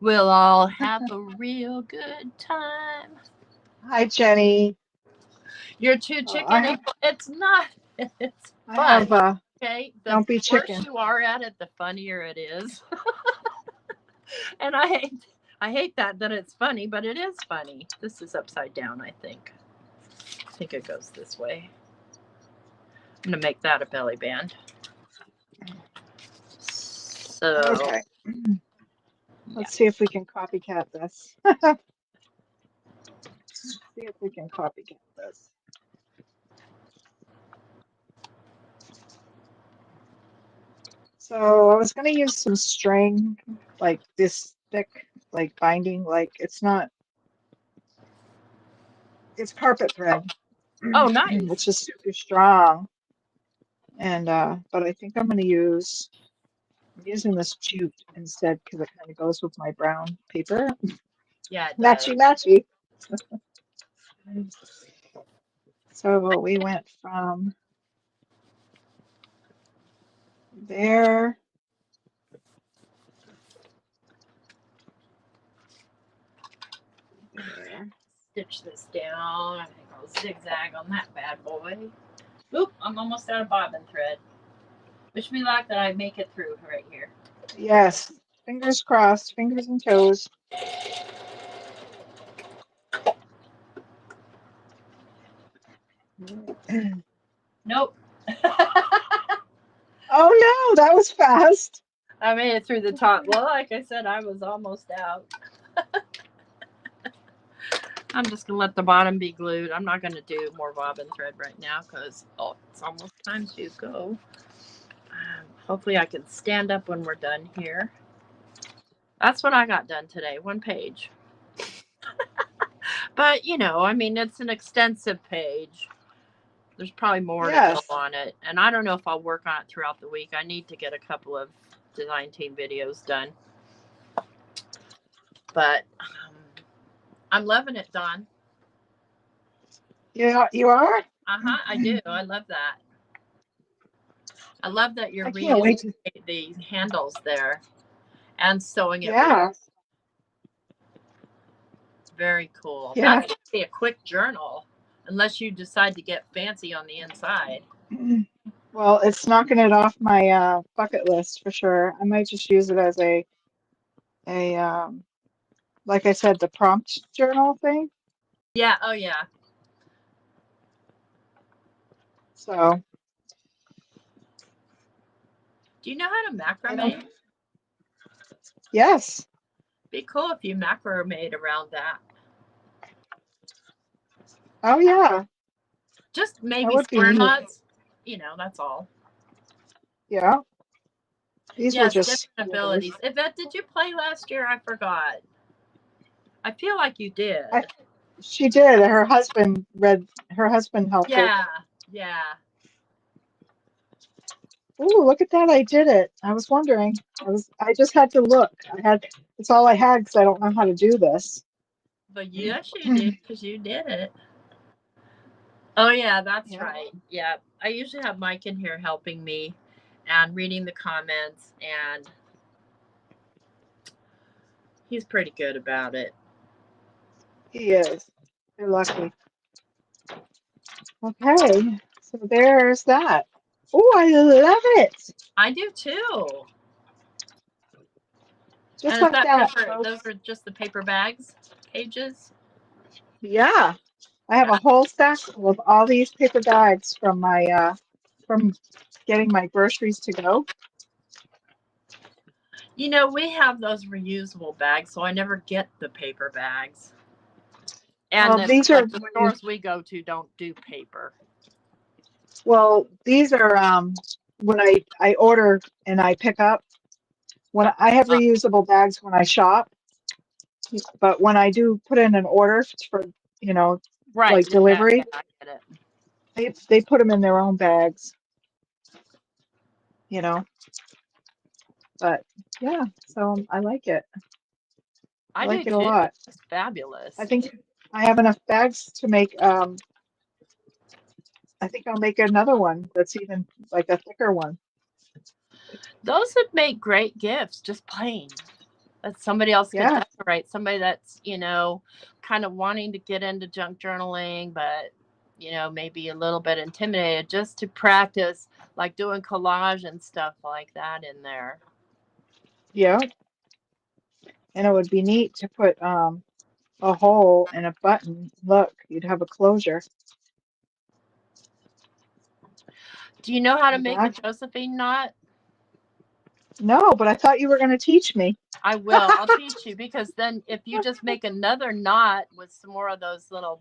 we'll all have a real good time. Hi, Jenny. You're too chicken. It's not. It's fun. Okay. Don't be chicken. The worse you are at it, the funnier it is. And I hate that it's funny, but it is funny. This is upside down, I think. I think it goes this way. I'm going to make that a belly band. So. Okay. Let's see if we can copycat this. See if we can copycat this. So I was going to use some string, like this thick, like binding, like it's carpet thread. Oh, nice. Which is super strong. And, but I think I'm using this jute instead because it kind of goes with my brown paper. Yeah. Matchy. So we went from there. Stitch this down. I think I'll zigzag on that bad boy. Oop, I'm almost out of bobbin thread. Wish me luck that I make it through right here. Yes. Fingers crossed, fingers and toes. Nope. Oh no, that was fast. I made it through the top. Well, like I said, I was almost out. I'm just going to let the bottom be glued. I'm not going to do more bobbin thread right now because it's almost time to go. Hopefully I can stand up when we're done here. That's what I got done today, 1 page. But, it's an extensive page. There's probably more to go on it. And I don't know if I'll work on it throughout the week. I need to get a couple of design team videos done. But I'm loving it, Dawn. Yeah, you are? I do. I love that. I love that you're I can't wait to. reusing the handles there and sewing it. Yeah. Very cool. Yeah. That's going to be a quick journal, unless you decide to get fancy on the inside. Well, it's knocking it off my bucket list for sure. I might just use it as a like I said, the prompt journal thing. Yeah. Oh, yeah. So Do you know how to I don't. macrame? Yes. Be cool if you macrame around that. Oh yeah. Just That maybe would be square neat. knots. That's all. Yeah. These were Yes, just different squares. abilities. Yvette, did you play last year? I forgot. I feel like you did. She did. Her husband read. Her husband helped her. Yeah. Yeah. Ooh, look at that! I did it. I was wondering. I just had to look. I had. It's all I had because I don't know how to do this. But yes, you did, because you did it. Oh, yeah, that's Yeah. right. Yeah. I usually have Mike in here helping me and reading the comments, and he's pretty good about it. He is. You're lucky. Okay, so there's that. Oh, I love it. I do too. Just And is like that that, paper? Those folks. are just the paper bags pages? Yeah, I have a whole stack full of all these paper bags from my from getting my groceries to go. We have those reusable bags, so I never get the paper bags. And Well, then, these are like, the when you. stores we go to don't do paper. Well, these are when I order and I pick up. When I have Uh, reusable bags when I shop, but when I do put in an order for, you know, right. like Yeah, delivery, I get it. they put them in their own bags, you know. But yeah, so I like it. I I do like it a too. lot. It's fabulous. I think I have enough bags to make. I think I'll make another one that's even like a thicker one. Those would make great gifts, just plain. That somebody else could Yeah, decorate. Somebody that's, kind of wanting to get into junk journaling, but, maybe a little bit intimidated, just to practice, like doing collage and stuff like that in there. yeah, and it would be neat to put a hole and a button. Look, you'd have a closure. Do you know how to And make a that, Josephine knot? no, but I thought you were going to teach me. I will. I'll teach you, because then if you just make another knot with some more of those little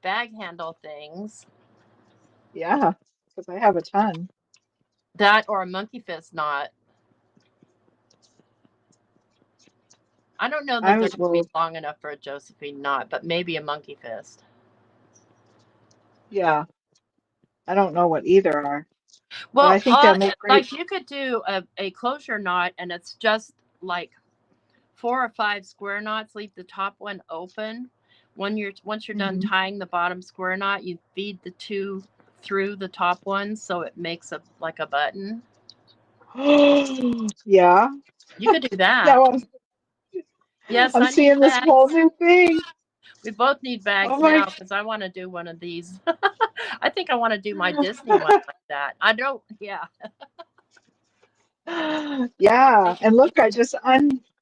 bag handle things, Yeah, because I have a ton. that or a monkey fist knot. I don't know that I they're going to be will. long enough for a Josephine knot, but maybe a monkey fist. Yeah, I don't know what either are, but I Well, think they'll make great. like you could do a closure knot, and it's just like 4 or 5 square knots. Leave the top one open. Once you're done Mhm. tying the bottom square knot, you feed the two through the top one, so it makes like a button. Yeah. You could do that. Now Yes, I'm I need seeing this whole bags. new thing. We both need Oh bags my. now, because I want to do one of these. I think I want to do my Disney one like that. I don't. Yeah. Yeah, and look, I just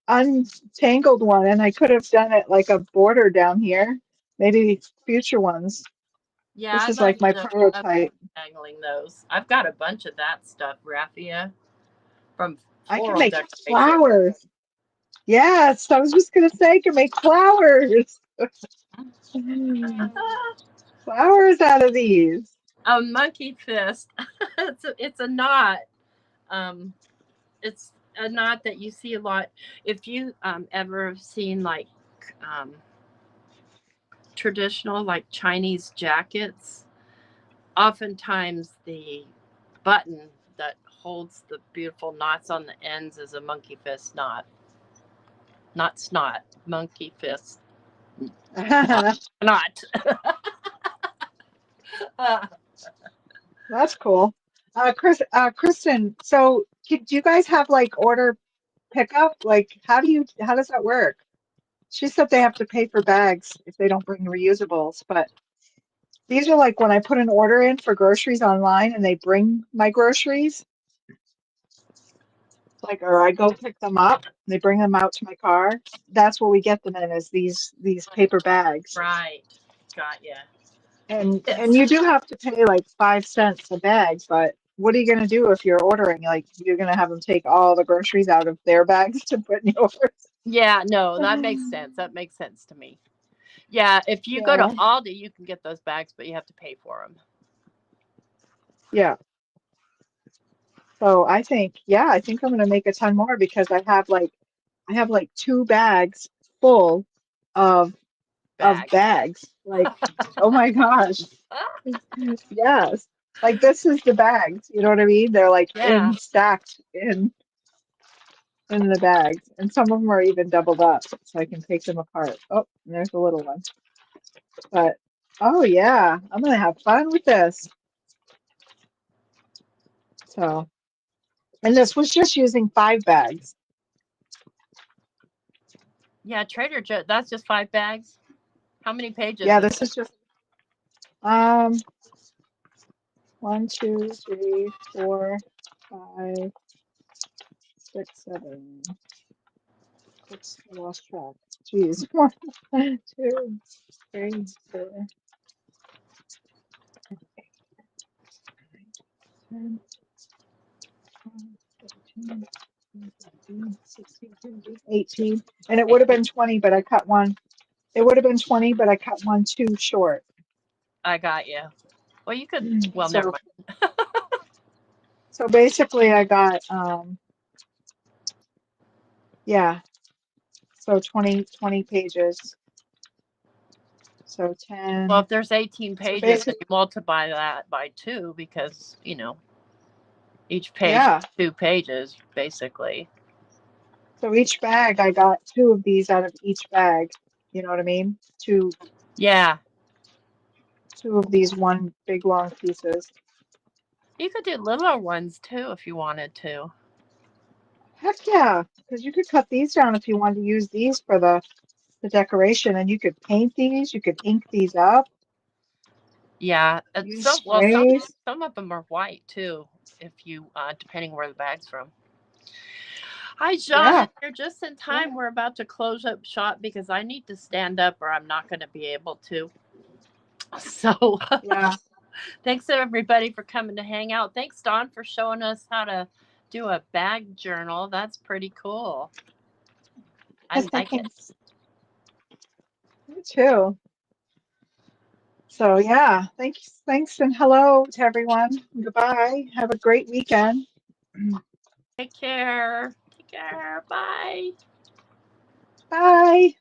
untangled one, and I could have done it like a border down here. Maybe future ones. Yeah, This I'd is love like my to prototype. angling those. I've got a bunch of that stuff, raffia, from I can floral make decoration. flowers. Yes, I was just gonna say I can make flowers. Flowers out of these. A monkey fist. It's a knot. Um, it's a knot that you see a lot. If you ever seen like um, traditional like Chinese jackets, oftentimes the button that holds the beautiful knots on the ends is a monkey fist knot. Not snot, monkey fist knot. That's cool. Kristen, so do you guys have like order pickup? Like, how does that work? She said they have to pay for bags if they don't bring reusables, but these are like when I put an order in for groceries online and they bring my groceries, like, or I go pick them up, they bring them out to my car. That's what we get them in is these paper bags. Right. Got ya. And Yes. you do have to pay like 5 cents a bag, but what are you gonna do if you're ordering? Like, you're gonna have them take all the groceries out of their bags to put in yours. Yeah, no, that makes sense. That makes sense to me. Yeah, if you go to Yeah, Aldi, you can get those bags, but you have to pay for them. yeah. So I think I'm gonna make a ton more because I have like 2 bags full of Bags. bags. Like, oh my gosh. Yes. Like, this is the bags, you know what I mean? They're like Yeah. stacked in the bags. And some of them are even doubled up so I can take them apart. Oh, and there's a little one. But oh yeah, I'm gonna have fun with this. So, and this was just using 5 bags. Yeah, Trader Joe. That's just 5 bags. How many pages Yeah, is this it? is just um 1, 2, 3, 4, 5, 6, 7. Oops, I lost track. Jeez. 1, 2, 3, 4, 10, 12, 13, 14, 16, 17, 18. And it would have been 20, but I cut one. It would have been 20, but I cut one too short. I got you. Well, you could. Well, never So mind. so basically I got yeah, so 20 pages. So Well, 10. if there's 18 So pages, then basically you multiply that by 2 because, each page yeah. is 2 pages, basically. So each bag I got 2 of these out of each bag. You know what I mean? Yeah. Two of these one big long pieces. You could do littler ones too if you wanted to. Heck yeah, because you could cut these down if you wanted to use these for the decoration, and you could paint these, you could ink these up, Yeah. use Some well some sprays. some of them are white too, if you depending where the bag's from. Hi, Yeah, Jonathan. You're just in yeah, time. We're about to close up shop because I need to stand up or I'm not going to be able to. So, yeah. thanks everybody for coming to hang out. Thanks, Dawn, for showing us how to do a bag journal. That's pretty cool. I like it. Me too. So yeah, thanks, and hello to everyone. Goodbye. Have a great weekend. Take care. Take care. Bye. Bye.